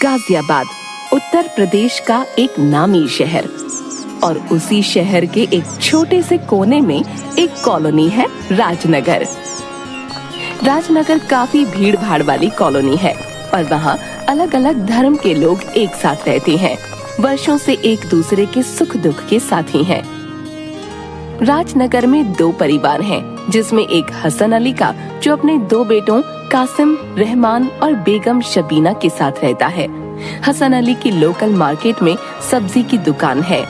गाजियाबाद उत्तर प्रदेश का एक नामी शहर और उसी शहर के एक छोटे से कोने में एक कॉलोनी है राजनगर। राजनगर काफी भीड़ भाड़ वाली कॉलोनी है और वहाँ अलग अलग धर्म के लोग एक साथ रहते हैं। वर्षों से एक दूसरे के सुख दुख के साथी हैं। राजनगर में दो परिवार हैं, जिसमें एक हसन अली का जो अपने दो बेटों कासिम, रहमान और बेगम शबीना के साथ रहता है। हसन अली की लोकल मार्केट में सब्जी की दुकान है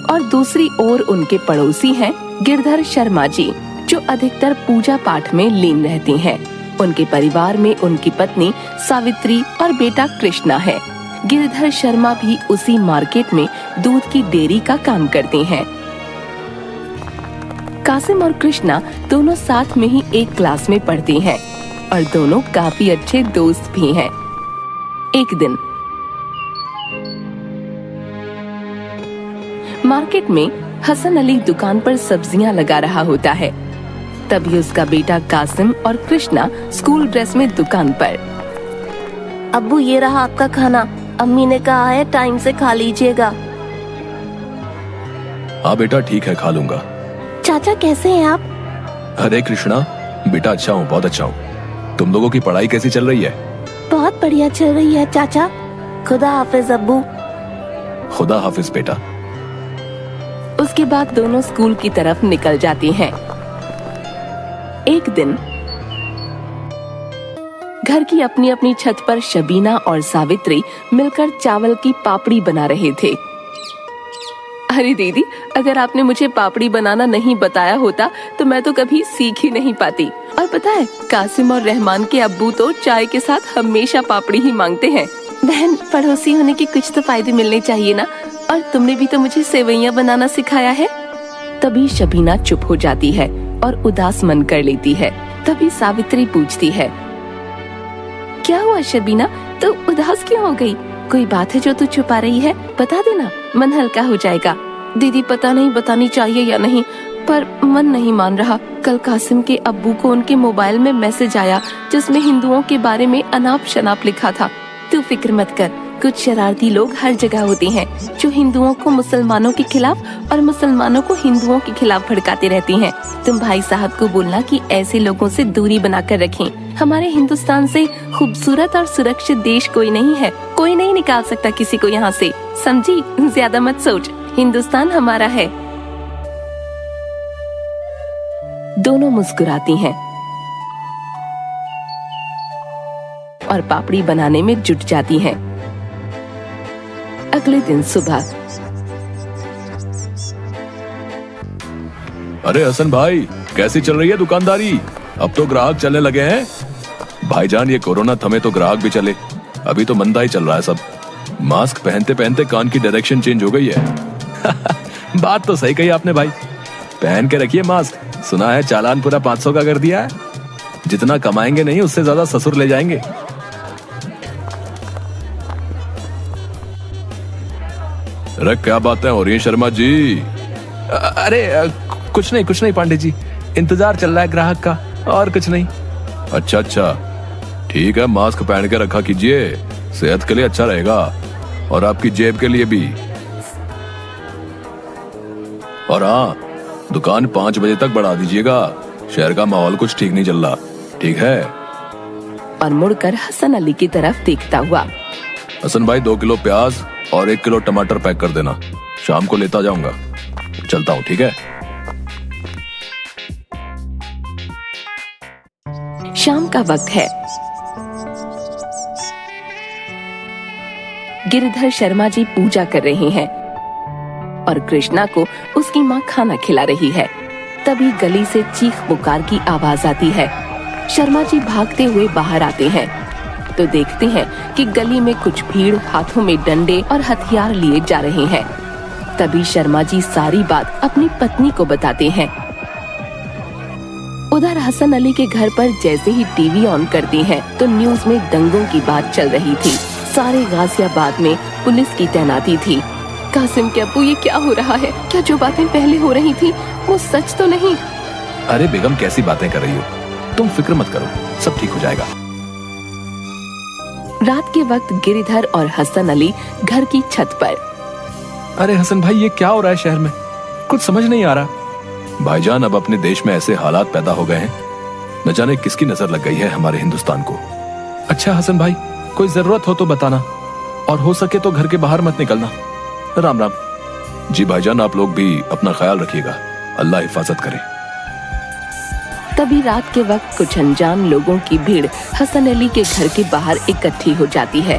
और दूसरी ओर उनके पड़ोसी हैं गिरधर शर्मा जी, जो अधिकतर पूजा पाठ में लीन रहती हैं। उनके परिवार में उनकी पत्नी सावित्री और बेटा कृष्णा है। गिरधर शर्मा भी उसी मार्केट में दूध की डेयरी का काम करते हैं। कासिम और कृष्णा दोनों साथ में ही एक क्लास में पढ़ते हैं और दोनों काफी अच्छे दोस्त भी हैं। एक दिन मार्केट में हसन अली दुकान पर सब्जियां लगा रहा होता है। तभी उसका बेटा कासिम और कृष्णा स्कूल ड्रेस में दुकान पर। अब्बू, ये रहा आपका खाना। अम्मी ने कहा है टाइम से खा लीजिएगा। हाँ बेटा, ठीक है, खा लूंगा। चाचा कैसे हैं आप? अरे कृष्णा बेटा, अच्छा हूँ, बहुत अच्छा हूँ। तुम लोगों की पढ़ाई कैसी चल रही है? बहुत बढ़िया चल रही है चाचा। खुदा हाफिज अब्बू। खुदा हाफिज बेटा। उसके बाद दोनों स्कूल की तरफ निकल जाते हैं। एक दिन घर की अपनी अपनी छत पर शबीना और सावित्री मिलकर चावल की पापड़ी बना रहे थे। अरे दीदी, अगर आपने मुझे पापड़ी बनाना नहीं बताया होता तो मैं तो कभी सीख ही नहीं पाती। और पता है, कासिम और रहमान के अब्बू तो चाय के साथ हमेशा पापड़ी ही मांगते हैं। बहन, पड़ोसी होने के कुछ तो फायदे मिलने चाहिए ना। और तुमने भी तो मुझे सेवइयां बनाना सिखाया है। तभी शबीना चुप हो जाती है और उदास मन कर लेती है। तभी सावित्री पूछती है, क्या हुआ शबीना, तू उदास क्यों हो गई? कोई बात है जो तू छुपा रही है? बता देना, मन हल्का हो जाएगा। दीदी, पता नहीं बतानी चाहिए या नहीं, पर मन नहीं मान रहा। कल कासिम के अब्बू को उनके मोबाइल में मैसेज आया जिसमें हिंदुओं के बारे में अनाप शनाप लिखा था। तू फिक्र मत कर, कुछ शरारती लोग हर जगह होते हैं जो हिंदुओं को मुसलमानों के खिलाफ और मुसलमानों को हिंदुओं के खिलाफ भड़काते रहते हैं। तुम भाई साहब को बोलना कि ऐसे लोगों से दूरी बनाकर रखें। हमारे हिंदुस्तान से खूबसूरत और सुरक्षित देश कोई नहीं है। कोई नहीं निकाल सकता किसी को यहाँ से, समझी? ज्यादा मत सोच, हिंदुस्तान हमारा है। दोनों मुस्कुराती हैं और पापड़ी बनाने में जुट जाती हैं। अगले दिन सुबह, अरे हसन भाई, कैसी चल रही है दुकानदारी? अब तो ग्राहक चलने लगे हैं। भाईजान, ये कोरोना थमे तो ग्राहक भी चले। अभी तो मंदा ही चल रहा है सब। मास्क पहनते पहनते कान की डायरेक्शन चेंज हो गई है। बात तो सही कही आपने भाई, पहन के रखिए मास्क। सुना है चालान पूरा 500 का कर दिया है। जितना कमाएंगे नहीं, उससे ज्यादा ससुर ले जाएंगे। अरे क्या बातें हो रही हैं शर्मा जी? अरे कुछ नहीं पांडे जी, इंतजार चल रहा है ग्राहक का, और कुछ नहीं। अच्छा, ठीक है, मास्क पहन के रखा कीजिए, सेहत के लिए अच्छा रहेगा और आपकी जेब के लिए भी। और हाँ, दुकान 5 बजे तक बढ़ा दीजिएगा। शहर का माहौल कुछ ठीक नहीं चल रहा, ठीक है? और मुड़कर हसन अली की तरफ देखता हुआ, हसन भाई 2 किलो प्याज और 1 किलो टमाटर पैक कर देना। शाम को लेता जाऊंगा। चलता हूँ, ठीक है? शाम का वक्त है। गिरधर शर्मा जी पूजा कर रहे हैं और कृष्णा को उसकी माँ खाना खिला रही है। तभी गली से चीख पुकार की आवाज आती है। शर्मा जी भागते हुए बाहर आते हैं तो देखते हैं कि गली में कुछ भीड़ हाथों में डंडे और हथियार लिए जा रहे हैं। तभी शर्मा जी सारी बात अपनी पत्नी को बताते हैं। उधर हसन अली के घर पर जैसे ही टीवी ऑन करती हैं, तो न्यूज में दंगों की बात चल रही थी। सारे गाजियाबाद में पुलिस की तैनाती थी। कासिम के अब्बू, ये क्या हो रहा है? क्या जो बातें पहले हो रही थी वो सच तो नहीं? अरे बेगम, कैसी बातें कर रही हो? तुम फिक्र मत करो, सब ठीक हो जाएगा। रात के वक्त गिरिधर और हसन अली घर की छत पर। अरे हसन भाई, ये क्या हो रहा है शहर में? कुछ समझ नहीं आ रहा। भाईजान, अब अपने देश में ऐसे हालात पैदा हो गए हैं, न जाने किसकी नजर लग गई है हमारे हिंदुस्तान को। अच्छा हसन भाई, कोई जरूरत हो तो बताना, और हो सके तो घर के बाहर मत निकलना। राम राम। जी भाईजान, आप लोग भी अपना ख्याल रखिएगा, अल्लाह हिफाजत करे। तभी रात के वक्त कुछ अनजान लोगों की भीड़ हसन अली के घर के बाहर इकट्ठी हो जाती है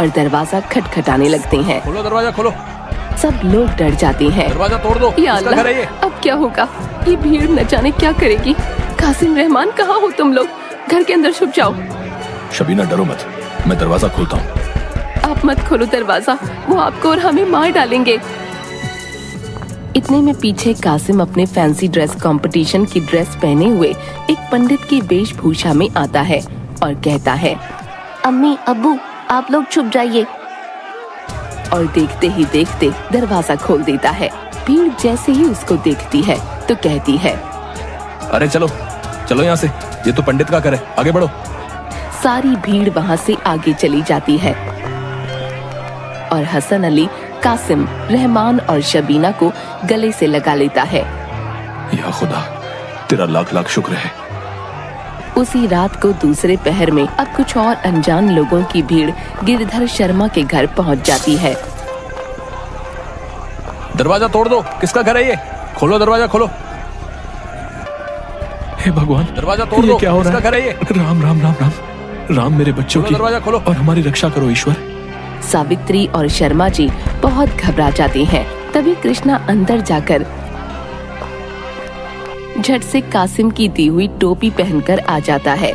और दरवाजा खटखटाने लगते हैं। खोलो दरवाजा, खोलो। सब लोग डर जाते हैं। दरवाजा तोड़ दो। या किसका घर है ये? अब क्या होगा? ये भीड़ न जाने क्या करेगी। कासिम, रहमान, कहाँ हो तुम लोग? घर के अंदर छुप जाओ। शबीना, डरो मत, मैं दरवाजा खोलता हूँ। आप मत खोलो दरवाजा, वो आपको और हमें मार डालेंगे। इतने में पीछे कासिम अपने फैंसी ड्रेस कंपटीशन की ड्रेस पहने हुए एक पंडित की वेशभूषा में आता है और कहता है, अम्मी, अब्बू, आप लोग छुप जाइए। और देखते ही देखते दरवाजा खोल देता है। भीड़ जैसे ही उसको देखती है तो कहती है, अरे चलो चलो यहाँ से, ये तो पंडित का घर है, आगे बढ़ो। सारी भीड़ वहाँ से आगे चली जाती है और हसन अली कासिम, रहमान और शबीना को गले से लगा लेता है। या खुदा, तेरा लाख लाख शुक्र है। उसी रात को दूसरे पहर में अब कुछ और अनजान लोगों की भीड़ गिरधर शर्मा के घर पहुंच जाती है। दरवाजा तोड़ दो, किसका घर है ये? खोलो दरवाजा, खोलो। हे भगवान, दरवाजा तोड़ दो, क्या हो रहा है? किसका घर है ये? राम राम राम राम राम, मेरे बच्चों की दरवाजा खोलो और हमारी रक्षा करो ईश्वर। सावित्री और शर्मा जी बहुत घबरा जाते हैं। तभी कृष्णा अंदर जाकर झट से कासिम की दी हुई टोपी पहनकर आ जाता है।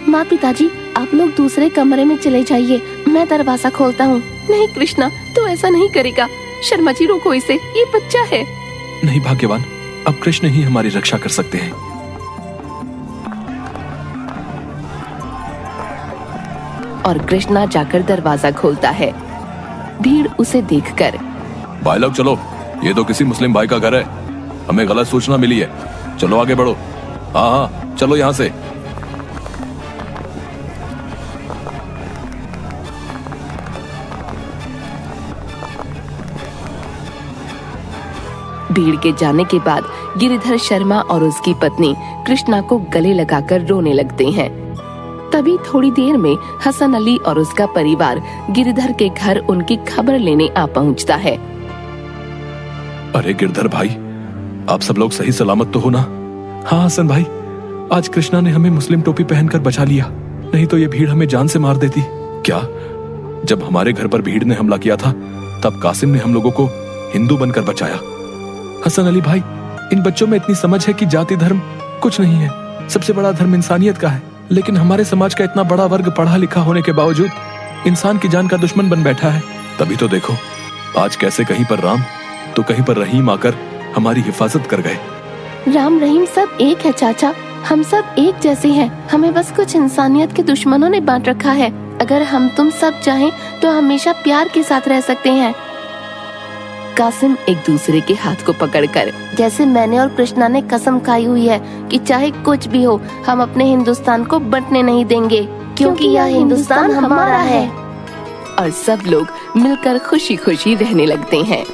माँ, पिताजी, आप लोग दूसरे कमरे में चले जाइए, मैं दरवाजा खोलता हूँ। नहीं कृष्णा, तू ऐसा नहीं करेगा। शर्मा जी, रोको इसे, ये बच्चा है। नहीं भाग्यवान, अब कृष्ण ही हमारी रक्षा कर सकते हैं। और कृष्णा जाकर दरवाजा खोलता है। भीड़ उसे देखकर, भाई लोग चलो, ये तो किसी मुस्लिम भाई का घर है, हमें गलत सूचना मिली है, चलो आगे बढ़ो। हाँ हाँ, चलो यहाँ से। भीड़ के जाने के बाद गिरिधर शर्मा और उसकी पत्नी कृष्णा को गले लगाकर रोने लगते हैं। तभी थोड़ी देर में हसन अली और उसका परिवार गिरिधर के घर उनकी खबर लेने आ पहुंचता है। अरे गिरधर भाई, आप सब लोग सही सलामत तो हो ना? हाँ हसन भाई, आज कृष्णा ने हमें मुस्लिम टोपी पहनकर बचा लिया, नहीं तो ये भीड़ हमें जान से मार देती। क्या? जब हमारे घर पर भीड़ ने हमला किया था तब कासिम ने हम लोगों को हिंदू बनकर बचाया। हसन अली भाई, इन बच्चों में इतनी समझ है कि जाति धर्म कुछ नहीं है, सबसे बड़ा धर्म इंसानियत का है। लेकिन हमारे समाज का इतना बड़ा वर्ग पढ़ा लिखा होने के बावजूद इंसान की जान का दुश्मन बन बैठा है। तभी तो देखो, आज कैसे कहीं पर राम तो कहीं पर रहीम आकर हमारी हिफाजत कर गए। राम रहीम सब एक है चाचा, हम सब एक जैसे हैं। हमें बस कुछ इंसानियत के दुश्मनों ने बांट रखा है। अगर हम तुम सब चाहें तो हमेशा प्यार के साथ रह सकते हैं। कासिम एक दूसरे के हाथ को पकड़कर, जैसे मैंने और कृष्णा ने कसम खाई हुई है कि चाहे कुछ भी हो हम अपने हिंदुस्तान को बंटने नहीं देंगे, क्योंकि यह हिंदुस्तान हमारा है। और सब लोग मिलकर खुशी खुशी रहने लगते हैं।